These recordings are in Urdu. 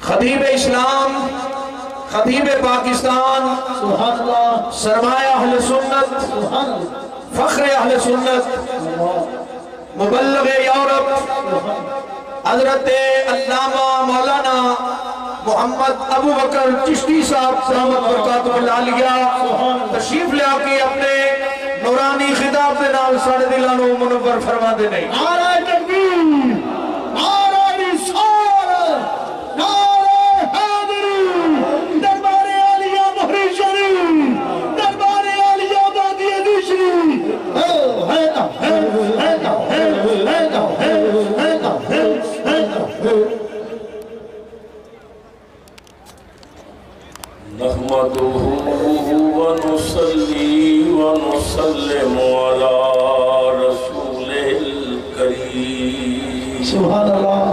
خطیب اسلام، خطیب پاکستان، سبحان اللہ، سرمایہ اہل سنت، سبحان اللہ، فخر اہل سنت، مبلغ یورپ، حضرت علامہ مولانا محمد ابو بکر چشتی صاحب دامت برکاتہ العالیہ تشریف لے کے اپنے نورانی خطاب دے نال ساڑھے دلانو منور فرما دے نہیں۔ نعرہ تکبیر، نعرہ رسالت، نعرہ حیدری، دربار عالیہ مہری شریف، دربار عالیہ بادی علی شریف، نحمده ونصلي ونسلم على رسوله الكريم سبحان اللہ،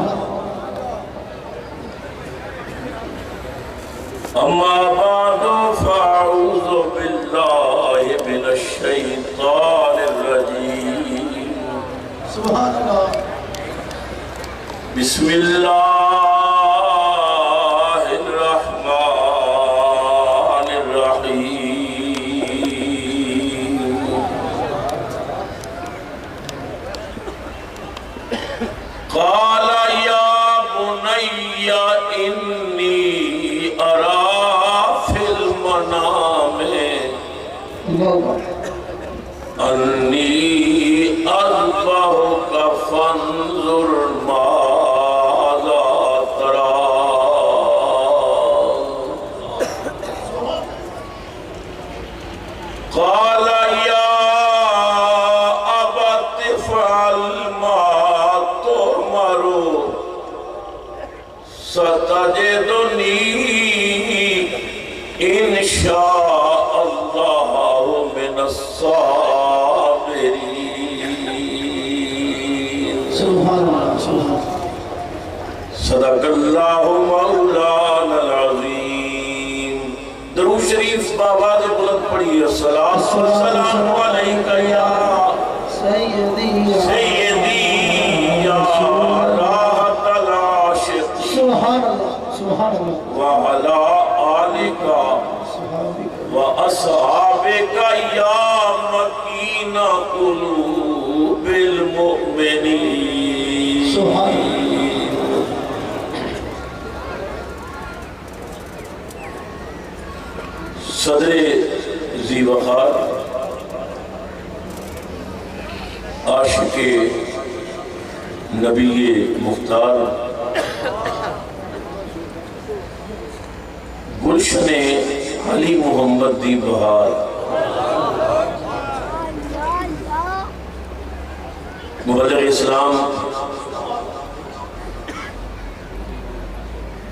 أما بعد فأعوذ بالله من الشيطان الرجيم سبحان اللہ، بسم الله قال يا بني إني أرى في المنام أني أذبحك فانظر ماذا ترى قال يا أبت افعل ما تؤمر ستجدني إن شاء الله من الصابرين سبحان اللہ، سبحان اللہ، صدق اللہ مولانا العظیم۔ درود شریف بآواز بلند پڑھی، الصلاۃ والسلام علیکہ یا سیدی سیدی یا راحت العاشق سبحان اللہ، سبحان اللہ، وعلی آلک وأصحابك يا مكين قلوب المؤمنين سبحان صدر ذی وقار عاشق نبی مختار گلشن علی محمد دی بہار مبلغ اسلام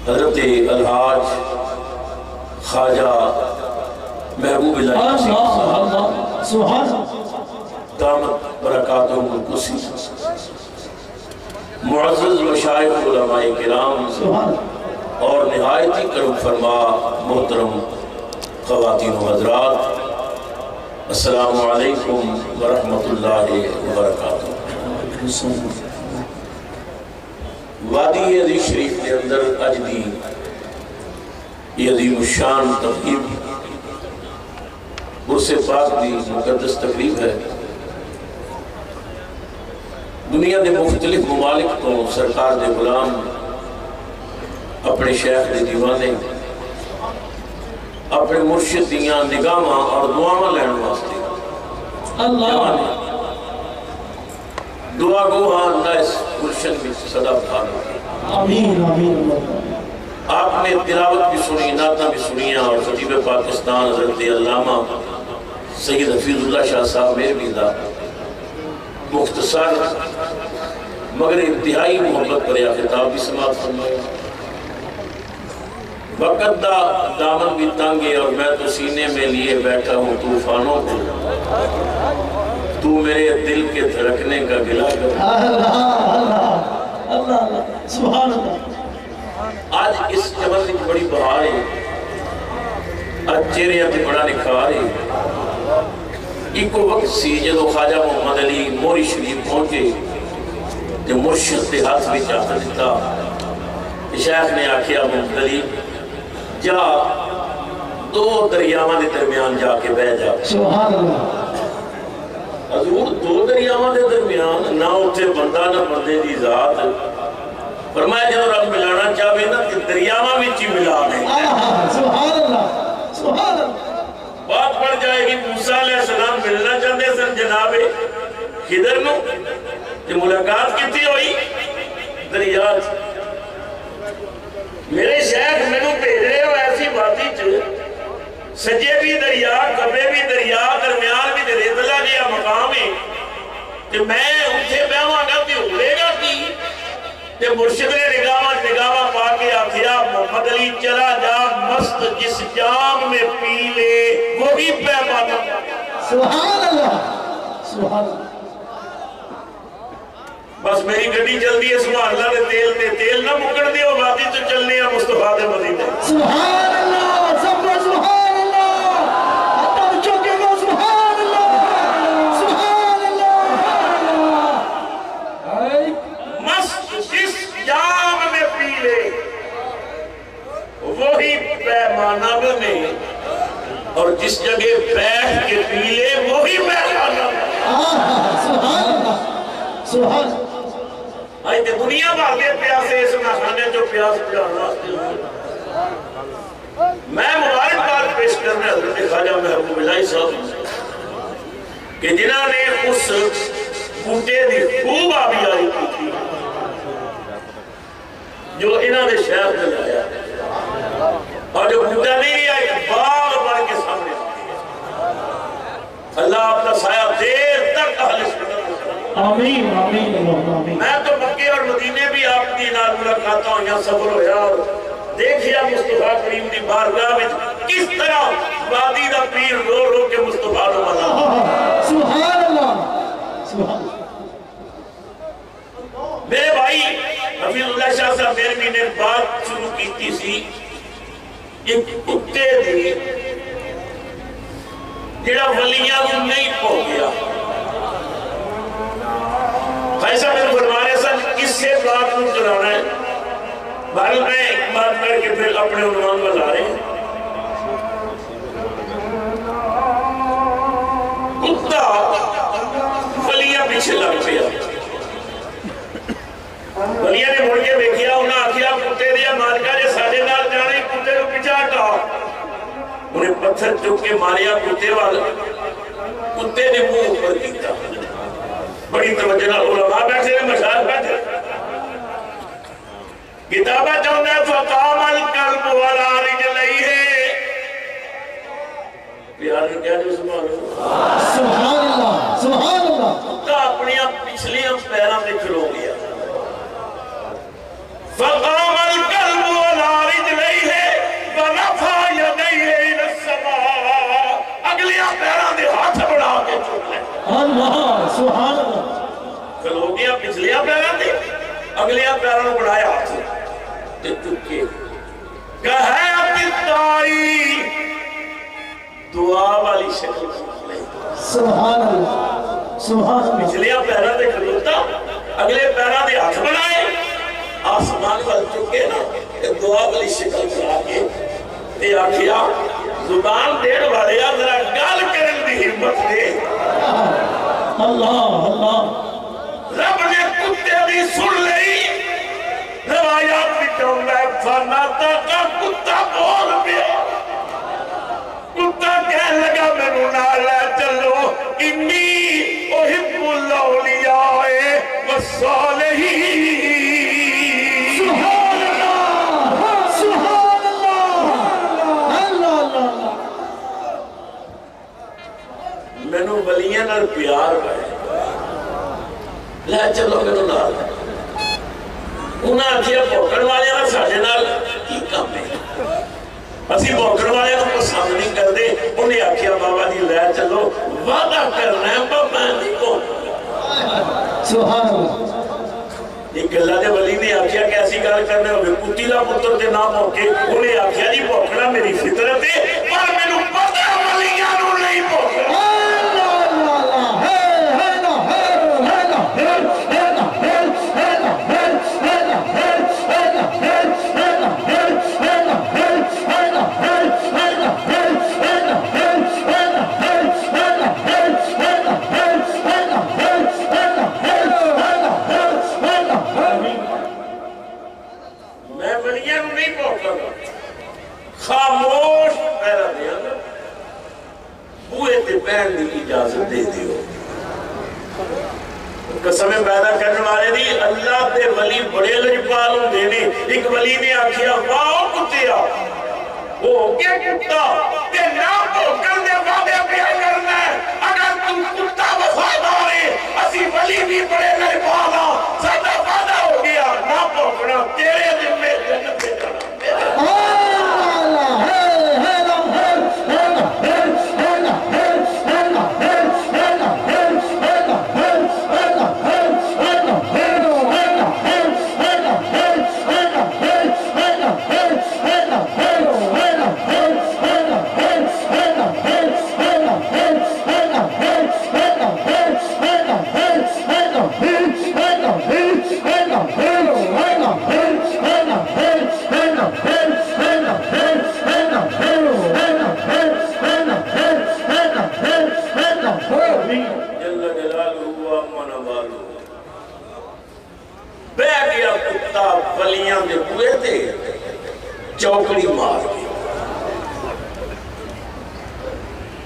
حضرت الحاج خواجہ محبوب اللہ سبحان دامت برکاتہم القدسی، معزز مشائخ علماء کرام سبحان اور نہایتی کرم فرما محترم خواتین و حضرات، السلام علیکم ورحمۃ اللہ وبرکاتہ۔ وادی عزیز شریف کے اندر اج دی یہ عظیم الشان تقریب عرس پاک دی مقدس تقریب ہے۔ دنیا دے مختلف ممالک تو سرکار دے غلام اپنے شیخ دے دیوانے اپنے مرشد دیاں نگاہاں اور دعاواں لین واسطے اللہ، دعا گو ہاں اللہ اس گلشن میں صدا بھار ہوگی۔ آمین آمین۔ آپ نے تلاوت بھی سنی، نعتیں بھی سنیاں، اور خطیب پاکستان حضرت علامہ سید حفیظ اللہ شاہ صاحب میرے بھی دا مختصر مگر انتہائی محبت پر یا خطاب بھی سماعت فرمایا۔ وقت دا دامن بھی تانگے اور میں تو سینے میں لیے بیٹھا ہوں طوفانوں کو، تو میرے دل کے دھڑکنے کا گلا کر۔ اللہ اللہ اللہ، سبحان اللہ۔ آج اس جبل کی بڑی بہار ہے، آج چہرے اپنے بڑا نکھار ہے۔ ایک وقت سی جدو خواجہ محمد علی موری شریف پہنچے، جو مرشد دے ہاتھ بھی چاہتا دیتا شیخ نے آخیا مختلف جا دو دریاواں دے درمیان جا کے بہ جا. سبحان اللہ. حضور دو دریاواں دے درمیان نہ اتنے بندہ نہ بندے دی ذات. فرمایا جب رب ملانا چاہے نا کہ دریاواں وچ ہی ملا دیں. سبحان اللہ سبحان اللہ. بات پڑ جائے گی موسیٰ علیہ السلام ملنا چاہتے سن جناب خضر نو کہ ملاقات کتنی ہوئی دریا. میرے شیخ مینو بھیج رہے ہو ایسی باتی چ سجے بھی دریا کبے بھی دریا درمیان بھی ریتلا جہا مقام ہے کہ میں اتنے بہواں گا تو ہوئے گا کی. مرشد نے نگاہ پا کے آخیا محمد علی چلا جا مست جس جام میں پی لے وہی پیمانہ. سبحان اللہ سبحان اللہ. بس میری گڈی چلتی ہے سبحان اللہ دے تیل تے تیل نہ مکن دیو وادی تو چلنے ہیں مصطفیٰ دے مدینے. سبحان اللہ سب سبحان اللہ. اتم چوکے گا سبحان اللہ سبحان اللہ. مست جس جام میں پی لے وہی پیمانہ بنے اور جس جگہ بیٹھ کے پی لے وہی پیمانہ بنے. سبحان اللہ سبحان. آئی تے دنیا بھر دے پیاسے اس ناخانے جو پیاس بجانا. میں مبارکباد پیش کرنے حضرت خواجہ محبوب الہی صاحب کہ جنہاں نے اس بوٹے دی خوب آبی آئی کی جو انہاں نے شہر میں لایا اور جو بوٹا نہیں آئی باغ بڑھ کے سامنے. اللہ اپنا سایہ دیر تک اہل سنت. آمین آمین آمین. میں تو مکے اور مدینے بھی آپ کی نال ملاقاتوں یہاں سفر ہویا اور دیکھیا مصطفیٰ کریم دی بارگاہ میں کس طرح وادی دا پیر رو رو کے مصطفیٰ رو منا. سبحان اللہ سبحان اللہ. میرے بھائی حفیظ اللہ شاہ صاحب میرے نے بات شروع کی سی ایک کتے دی جڑا ولیاں کو نہیں پہو گیا. بھائی صاحب میں فرما رہے سن اس سے بات کو کرانا ہے. بھائی میں ایک بات کر کے پھر اپنے عنوان بتا رہے ہیں. کتا ولیاں پیچھے لگ پیا. ولیاں نے مڑ کے دیکھیا انہاں آخیا کتے دیا مالکا جے ساڈے نال جانے کتے کو پیچھے ہٹا. انہیں پتھر چک کے ماریا کتے والا. کتے نے منہ اوپر کیتا. بڑی توجہ نال علماء بیٹھے ہیں مشاہد بیٹھے. کتابہ چاہتا ہے فقام القلب والا رجلیہ. پیار نے کیا جو سبحان اللہ سبحان اللہ. کتا اپنی پچھلی پیروں میں کھلو گیا. فقام القلب والا رجلیہ ونفع یدیہ الى السماء. اگلیاں پیروں دے ہاتھ بڑھا کے چک لے. اللہ سبحان اللہ. کھلو گیا پچھلیاں پیروں دے اگلیاں پیروں نے بڑھایا ہاتھ تے چکے. کہے اتائی دعا والی شکل. سبحان اللہ سبحان اللہ. پچھلیاں پیروں دے کھلوتا اگلے پیروں دے ہاتھ بنائے آسمان وال چکے نا دعا والی شکل بنا کے تے آخیا زبان دین والے ذرا گل کرن دی ہمت دے. اللہ اللہ. رب نے کتے بھی سن لئی. روایات بھی کہوں گا فناتا کا کتا بول پیا. کتا کہنے لگا میں نہ لے چلو انی احب الاولیاء والصالحین. سبحان اللہ سبحان اللہ. اللہ اللہ. میں نو ولیاں نال پیار ہے لے چلو میں نو نال. انہاں آخیا بھوکڑ والے نال ساڈے نال کی کام ہے. اسی بھوکڑ والے نو پسند نہیں کرتے. انہیں آخیا بابا جی لے چلو وعدہ کرنا ہے پر میں نہیں بھوکڑا. سبحان اللہ. ایک اللہ دے ولی نے آخیا کہ ایسی گل کرنے ہوئے کتی دا پتر دے نام ہو کے انہیں آخیا جی بھوکڑا میری فطرت ہے پر میں نو پتہ ولیاں نو نہیں بھوکڑا. ولیاں نہیں پہنچا خاموش پیرا دیا بوئے تے پہن دی اجازت دے دیو قسمیں پیدا کرنے والے دی اللہ تے ولی بڑے لجپال ہوں دینے ایک ولی نے آکھیا واؤ کتیا وہ کیا کتا تے نام کو کرنے وعدے پیا کرنا ہے اگر تم کتا وفادار ہے اسی ولی بھی بڑے لجپال ہوں سادہ وعدہ ہو گیا نہ پوکھنا تیرے دن میں جنت دے کرنا ولیاں دے ہوئے تھے چوکڑی مار کے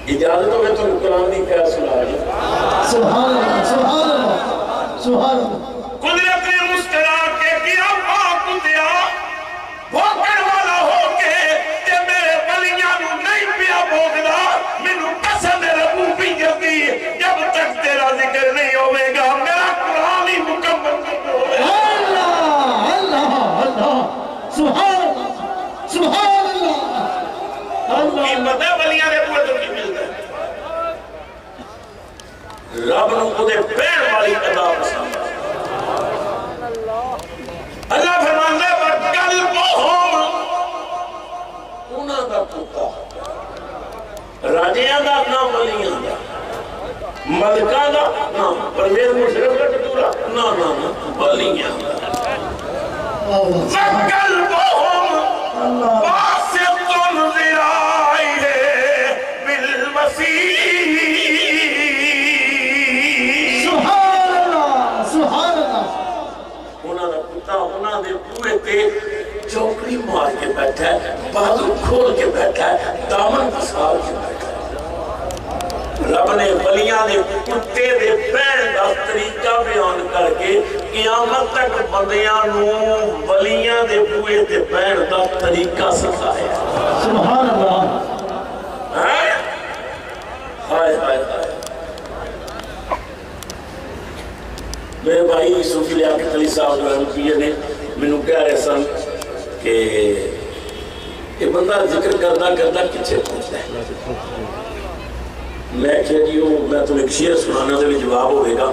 اجازت ہوئے تو قرآن دی کیا سنا رہی سبحان اللہ سبحان اللہ سبحان اللہ قدرت نے مسکرا کے کیا پاک دیا بھوکڑ والا ہو کے تے میرے ولیاں نو نہیں پیا بھوکدا مینوں قسم ربو بھی جلدی جب تک تیرا ذکر نہیں ہوے گا میرا قرآن ہی مکمل نہیں ہوے گا سبحان اللہ سبحان اللہ قیمت ہے ولیاں دے پورے تو کی ملتا ہے رب نو خودے پین والی ادا پسند اللہ فرماندا ہے وَقَلْبُهُمْ انہاں دا کتا راجیاں دا نام ولیاں دا ملکاں دا نام پرویز مشرف کا ٹٹورا نا ولیاں دا وَقَلْبُهُمْ بَاسِطٌ ذِرَائِهِ بِالْوَسِيلِ سبحان اللہ سبحان اللہ انہاں دا کتا انہاں دے پورے تے چوکڑی مار کے بیٹھا ہے بازو کھول کے بیٹھا ہے دامن پسار کے بیٹھا ہے رب نے ولیاں دے کتے دے پین دا طریقہ بیان کر کے قیامت تک بندیاں نو ولیاں دے بوئے دے پین دا طریقہ سکھایا سبحان اللہ ہائے ہائے ہائے میرے بھائی صوفی لیاقت علی صاحب جو رحمتیہ نے منو کہہ رہے سن کہ یہ بندہ ذکر کردہ کچھے پہنچتا ہے میں کہہ جی ہوں میں تمہیں ایک شعر سنانا دے بھی جواب ہوئے گا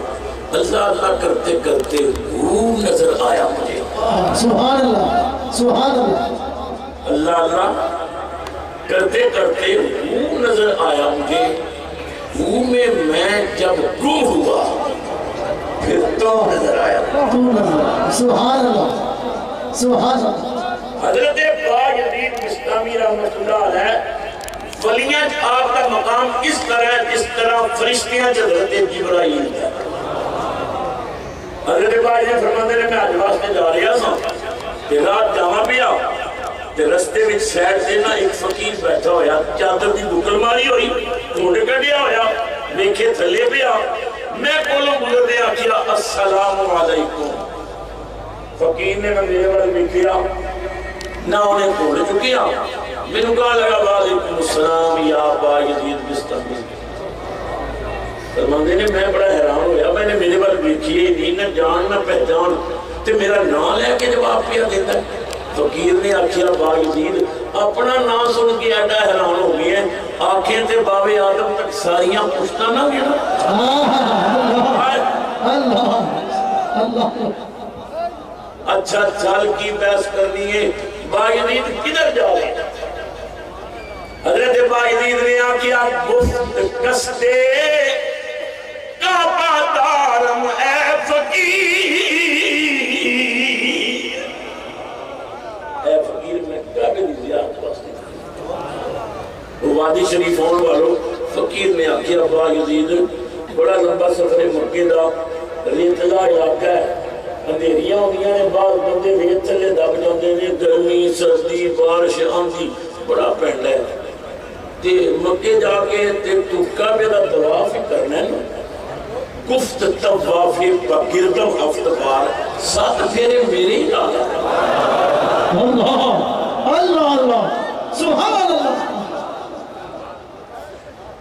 اللہ اللہ کرتے کرتے وہ نظر آیا مجھے سبحان اللہ سبحان اللہ اللہ اللہ کرتے کرتے وہ نظر آیا مجھے وہ میں جب گم ہوا پھر تو نظر آیا سبحان اللہ سبحان اللہ حضرت با یزید بستامی رحمت اللہ علیہ ولیاں آپ کا مقام اس طرح جس طرح فرشتیاں حضرت جبرائیل تھا حضرت با یزید فرماتے ہیں میں آج واسطے جا رہا سا کہ رات جاما پیا کہ رستے میں سیڈ سے نہ ایک فقیر بیٹھا ہویا چادر دی بکل ماری ہوئی ٹھوڑے کٹیا ہویا دیکھے تھلے پیا میں کولوں گزر دے آکھیا السلام علیکم فقیر نے میرے بارے دیکھیا نہ انہیں کھوڑ چکیا میں نے کہا لگا وعلیکم السلام یا با یزید بستامی فرماندے نے میں بڑا حیران ہویا میں نے میرے بارے دیکھیے نہیں نہ جان نہ پہچان تے میرا نام لے کے جواب پیا دیتا ہے فقیر نے آکھیا با یزید اپنا نام سن کے ایڈا حیران ہو گئی ہے آنکھیں تے باب آدم تک ساریاں پوچھتا نہ گیا اچھا چال کی بحث کرنی ہے با یزید کدھر جا رہے ہیں حضرت با یزید نے آکھیا گفت کستے کعبہ دارم اے فقیر اے فقیر میں کعبے دی زیارت واسطے وادی شریف ہونے والوں فقیر نے آکھیا با یزید بڑا لمبا سفر مکے دا ریتلا علاقہ ہے اندھیریاں ہوندیاں نے بعض بندے بھی تھلے دب جاندے نے گرمی سردی بارش آندھی بڑا پینڈا ہے تے مکے جا کے تے تو کعبے دا طواف کرنا ہے نا گفت طواف گردم ہفت بار 7 پھیرے میرے ہی لا اللہ اللہ اللہ سبحان اللہ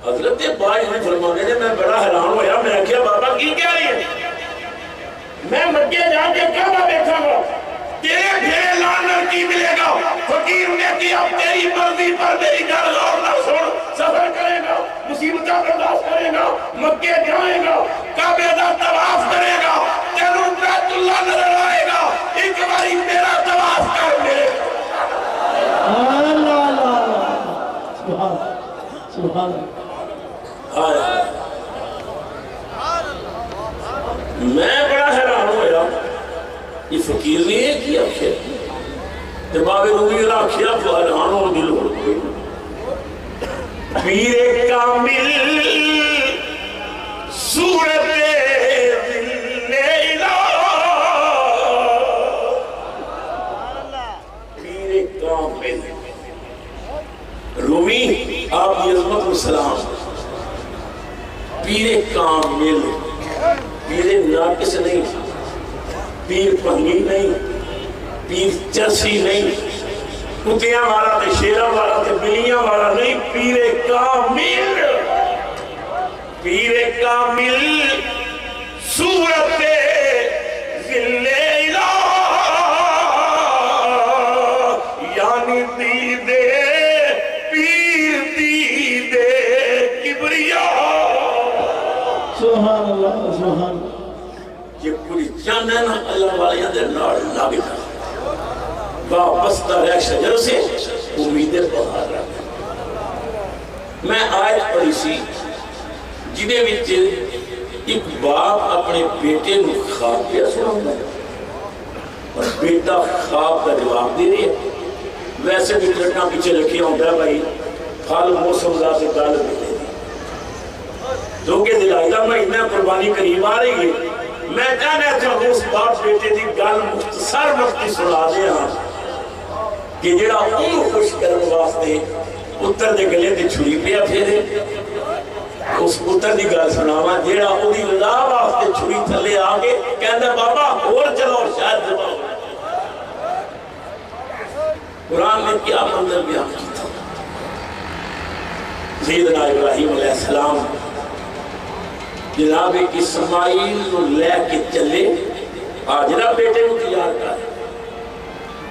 حضرت بائی نے فرمانے نے میں بڑا حیران ہویا میں کیا بابا کی کیا رہی ہے میں مکے جا کے کعبہ دیکھا گا تیرے پھیرے لانر کی ملے گا فقیر نے کیا تیری مرضی پر میری گھر اور نہ سن سفر کرے گا مصیبتہ برداشت کرے گا مکے جائے گا کعبے دا طواف کرے گا تینوں بیت اللہ نظر آئے گا ایک باری میرا طواف کر میرے اللہ اللہ سبحان سبحان میں بڑا حیران ہویا یہ فقیر نے یہ کیا دماغ روی اللہ کیا تو حیران ہو دل ہو گئی پیر کامل صورت دل الہ پیر کامل رومی آپ کی عظمت و سلام پیر کامل پیر ناقص نہیں پیر پنگی نہیں پیر چرسی نہیں کتیاں والا تے شیرہ والا تے بلیاں والا نہیں پیر کامل صورت ذل الہ یعنی دیدے پیر دیدے کبریا سبحان اللہ سبحان یہ پوری جان ہے نا اللہ والیاں دے نار لگ جا وابستہ رہ شجر سے امید بہار رکھ میں آیت پڑھی سی جنہیں وچ ایک باپ اپنے بیٹے نو خواب پیا سنا اور بیٹا خواب کا جواب دے رہی ہے ویسے بھی گھٹنا پیچھے رکھی ہوتا ہے بھائی پھل موسم ذات سے گل ملے دی جو کہ دلائلہ میں اتنا قربانی قریب آ رہی ہے میں کہنا چاہوں اس باپ بیٹے دی گل مختصر وقتی سنا دے ہاں کہ جڑا انہوں خوش کرنے واسطے پتر دے گلے تے چھری پیا پھیرے اس پتر دی گل سناوا جڑا اودی لا واسطے چھری تھلے آ کے کہندا بابا اور چلو شاید جواب قرآن نے کیا منظر بیان کیا سیدنا ابراہیم علیہ السلام جناب اسماعیل نو لے کے چلے آجرہ بیٹے کو تیار کر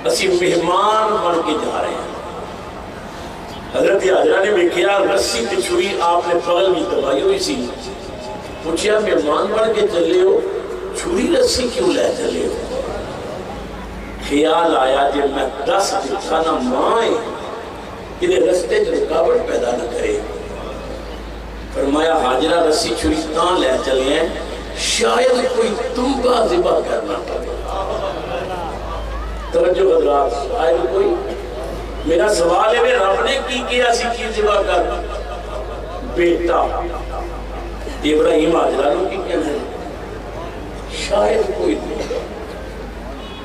اسی مہمان بن کے جا رہے ہیں حضرت آجرہ نے بیکھیا رسی تے چھری آپ نے پغل بھی دبائی ہوئی سی پوچھیا مہمان بن کے چلے ہو چھری رسی کیوں لے چلے ہو خیال آیا جب میں 10 دکھانا مائیں کہ رستے جو رکاوٹ پیدا نہ کرے فرمایا حاجرہ رسی چھری تاں لے چلے ہیں شاید کوئی تنبہ ذبح کرنا پڑے توجہ حضرات شاید کوئی میرا سوال ہے رب نے کی کیا سی کی ذبح کر بیٹا ابراہیم حاجرہ نے کی کہنا ہے شاید کوئی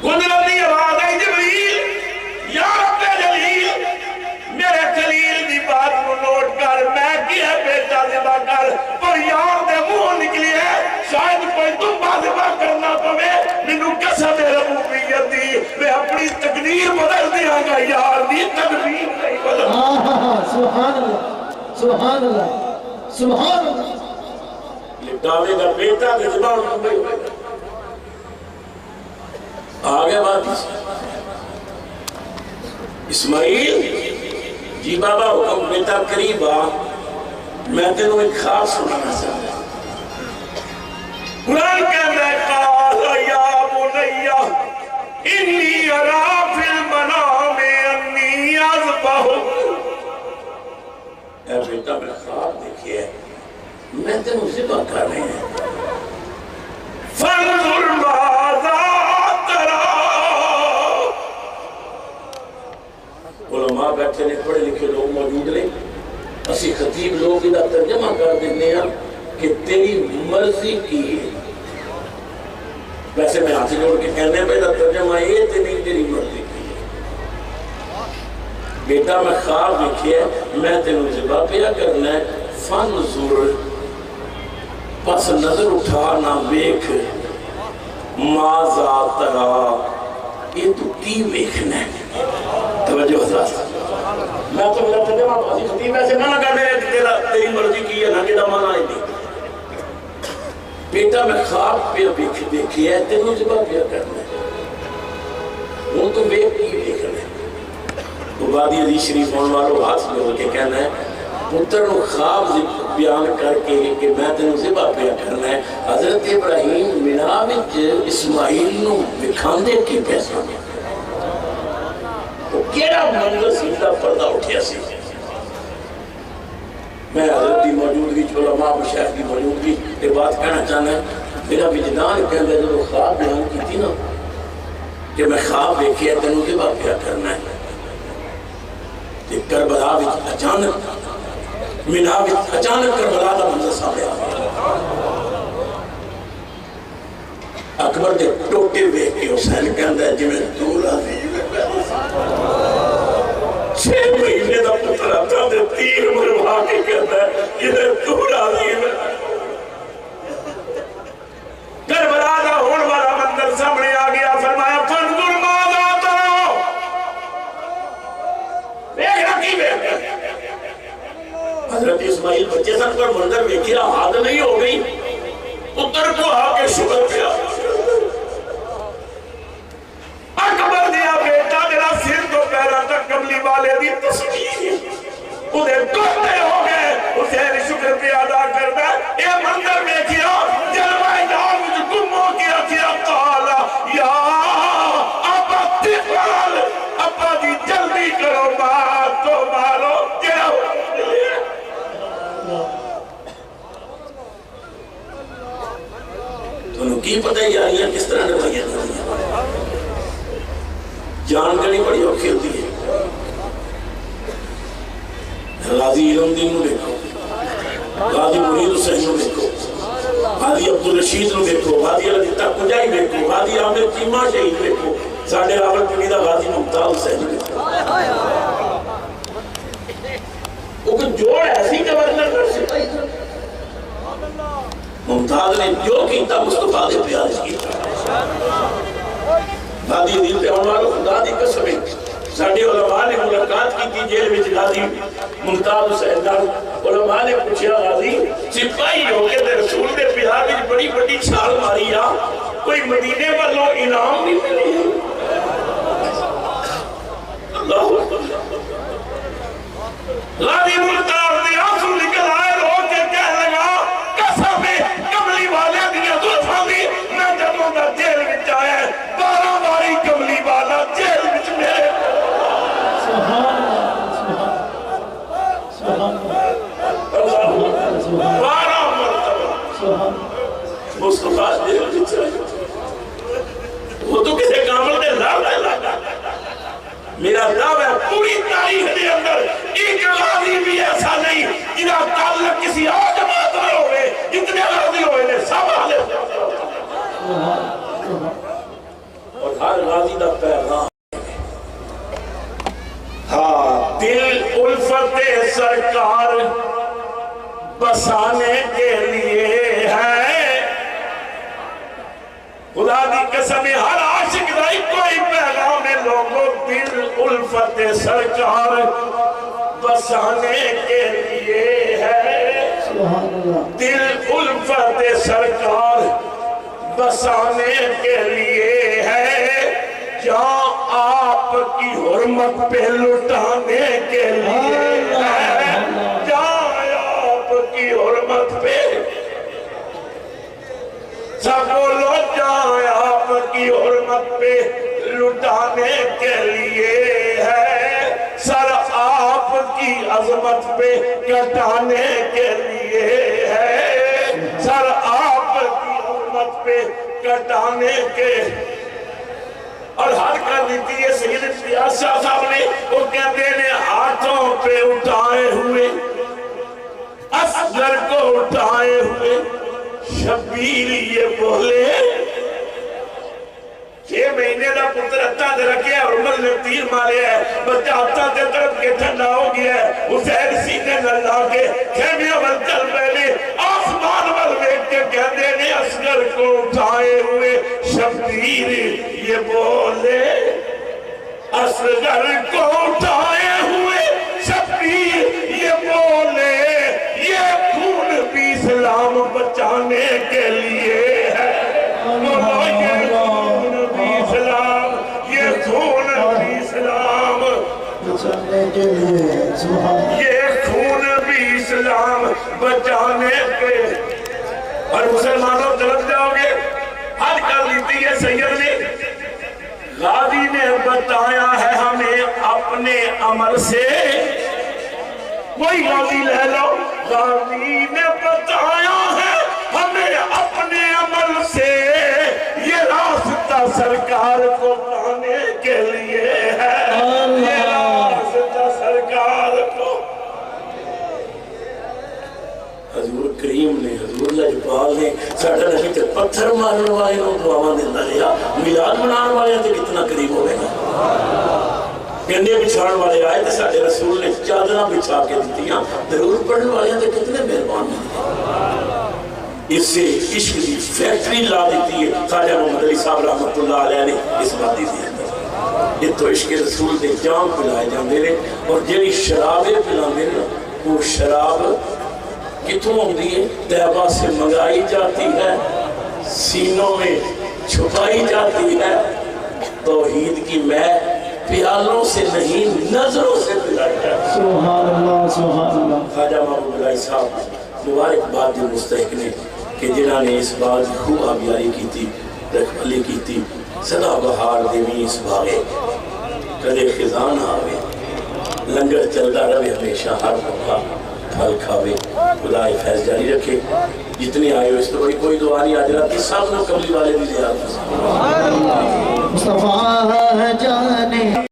قدرتی آواز ہے جبریل یا رب جلیل میرے خلیل دی بات کو نوٹ کر میں کیا بیٹا ذبح کر پر یار دے منہ نکلی ہے شاید کوئی تم بات ذبح کرنا پوے مینوں قسم ربوبیت دی میں اپنی تقدیر بدل دیاں گا یار دی تقدیر نہیں بدل سبحان اللہ سبحان اللہ سبحان اللہ یہ دعوے کا بیٹا کے ذبح ہوئے آگے بات اسماعیل جی بابا حکم بیٹا قریب آ میں تینوں ایک خاص سنانا چاہتا ہوں قرآن کہتا ہے قال یا بنیا انی ارا فی المنام انی اذبحک اے بیٹا میں خواب دیکھئے میں تینوں ذبح کر رہے ہیں فانظر ماذا ترى علماء بیٹھے نے پڑھے لکھے لوگ موجود نے اسی خطیب لوگ ادھا ترجمہ کر دینے ہیں کہ تیری مرضی کی ویسے میں ہاتھ جوڑ کے کہنے پہ ترجمہ یہ تھی نہیں تیری مرضی کی بیٹا میں خواب دیکھئے میں تینوں ذبح پیا کرنا ہے فانظر پس نظر اٹھا نہ بیکھ ماذا ترا یہ تو کی بیکھنا ہے توجہ حضرات میں تو میرا ترجمہ بازی خطیب ایسے نہ کرنے تیری مرضی کی ہے نہ کہ دمانا ہی نہیں بیٹا میں خواب پہ دیکھی ہے تینوں ذبح پیا کرنا ہے وہ تو بیک کی دیکھنا ہے تو بعدی حدیث شریف ہونے والوں ہاتھ جوڑ کے کہنا ہے پتر نو خواب بیان کر کے کہ میں تینوں ذبح پیا کرنا ہے حضرت ابراہیم مینا وچ اسماعیل نو دکھاندے کی پیسہ تو کیڑا منظر سیدھا پردہ اٹھیا سی میں حضرت کی موجودگی علماء مشایخ کی موجودگی یہ بات کہنا چاہنا ہے میرا وجدان کہتا ہے جو خواب بیان کی تھی نا کہ میں خواب دیکھیا تینوں ذبح پیا کرنا ہے کہ کربلا وچ اچانک مینا وچ اچانک کربلا دا منظر سامنے آ گیا اکبر دے ٹوٹے ویکھ کے حسین کہندا ہے جویں تو راضی 6 مہینے دا پتر آتا دے تیر مروا کے کہتا ہے جویں تو راضی ہے کربلا دا ہون والا منظر سامنے آ گیا فرمایا فانظر ماذا ترى دیکھنا کی بیٹھ حضرت اسماعیل بچے سن پر منظر ویکھیا حد نہیں ہو گئی پتر کو آ کے شکر پیا اکبر دیا بیٹا میرا سر تو پیرا تک کملی والے دی تصویر انہیں کتے ہو گئے حسین شکر پہ ادا کرنا یہ منظر ویکھیا جلوہ جان مجھ گم ہو گیا کیا قالا یا ابا تفعل ابا جی جلدی کرو بات تو مارو کیا تو انہوں کی پتہ ہی آئیاں کس طرح نبھائیاں جان کرنی بڑی اوکھی ہوتی ہے غازی علم دین نو دیکھو غازی منیر حسین نو دیکھو غازی عبدالرشید نو دیکھو غازی علیہ کنجائی دیکھو غازی عامر چیمہ شہید دیکھو ساڑھے راول پنیدہ غازی ممتاز حسین دیکھو وہ کہ جوڑ ایسی گورنر کر سکتا ہی ممتاز نے جو کیتا مصطفیٰ دے پیاز کیتا غازی دل پہ ہونے والا خدا دی قسم ہے ساڑھے علماء نے ملاقات کی تھی جیل میں غازی ممتاز حسین دار علماء نے پوچھا غازی سپاہی ہو کے رسول دے پیار میں بڑی بڑی چھال ماری یا کوئی مدینے والوں انعام نہیں ملی اللہ غازی ممتاز نے آنسو نکل آئے رو کے کہہ لگا قسم ہے کملی والے دیا زلفاں دی میں جب دا جیل میں جائے 12 باری کملی والا جیل میں میرے بارہ مرتبہ مصطفیٰ جیل میں جائے وہ تو کسے کامل دے لڑ لگا میرا دعویٰ ہے پوری تاریخ دے اندر ایک غازی بھی ایسا نہیں جنہا تعلق کسی اور جماعت میں ہوئے جتنے غازی ہوئے نے سب آلے اور ہر غازی دا پیغام ہاں دل الفت سرکار بسانے کے لیے ہے خدا دی قسم ہر عاشق دائی کوئی پیغام لوگوں دل الفت سرکار بسانے کے لیے ہے دل الفت سرکار بسانے کے لیے ہے جہاں آپ کی حرمت پہ لٹانے کے لیے ہے جہاں آپ کی حرمت پہ سب بولو جہاں آپ کی حرمت پہ لٹانے کے لیے ہے سر آپ کی عظمت پہ کٹانے کے لیے ہے سر آپ کی حرمت پہ کٹانے کے اور ہر کر دیتی ہے سید امتیاز شاہ صاحب نے وہ کہتے ہیں ہاتھوں پہ اٹھائے ہوئے اصغر کو اٹھائے ہوئے شبیر یہ بولے 6 مہینے دا پتر ہتھاں تے رکھیا عمر نے تیر ماریا ہے بچہ ہتھاں تے تڑپ کے ٹھنڈا ہو گیا ہے حسین سینے نال لا کے خیمے ول چل پے آسمان ول ویکھ کے کہندے نے اصغر کو اٹھائے ہوئے شبیر یہ بولے اصغر کو اٹھائے ہوئے شبیر یہ بولے یہ خون بھی اسلام بچانے کے لیے ہے یہ خون بھی اسلام یہ خون بھی اسلام بچانے کے اور مسلمانوں طرف جاؤ گے حد کر لیتی ہے سید نے غازی نے بتایا ہے ہمیں اپنے عمل سے کوئی غازی لے لو غازی نے بتایا ہے ہمیں اپنے عمل سے یہ راستہ سرکار کو پانے کے لیے ہے یہ راستہ سرکار کو حضور کریم نے حضور لجپال نے ساڑھا نہیں تے پتھر مارنے والے نو دعاواں دیتا رہا میلاد منانے والے تے کتنا قریب ہوئے گا گنڈے بچھاڑ والے آئے تے ساڑھے رسول نے چادرہ بچھا کے دیتیاں درود پڑھنے والے تے کتنے مہربان ہیں اس سے عشق دی فیکٹری لا دیتی ہے خواجہ محمد علی صاحب رحمت اللہ علیہ نے اس بات دی یہ تو عشق رسول دے جام پلائے جاندے نے اور جیڑی شرابیں پلاندے نے وہ شراب کتوں ہوندی ہے طیبہ سے منگائی جاتی ہے سینوں میں چھپائی جاتی ہے توحید کی میں پیالوں سے نہیں نظروں سے پلائی جاتی ہے سبحان اللہ سبحان اللہ خواجہ محمد علی صاحب مبارک بات جو مستحق نے کہ جنہاں نے اس بات خوب آبیاری کی تھی رکھوالی کی تھی صدا بہار دیوی اس باغے کدے خزان آوے لنگر چلتا رہے ہمیشہ ہر موقع پھل کھاوے خدا فیض جاری رکھے جتنے آئے ہو اس تو کوئی دعا نہیں آج رات کی سب نے قبلی والے بھی زیادہ مصطفیٰ جانے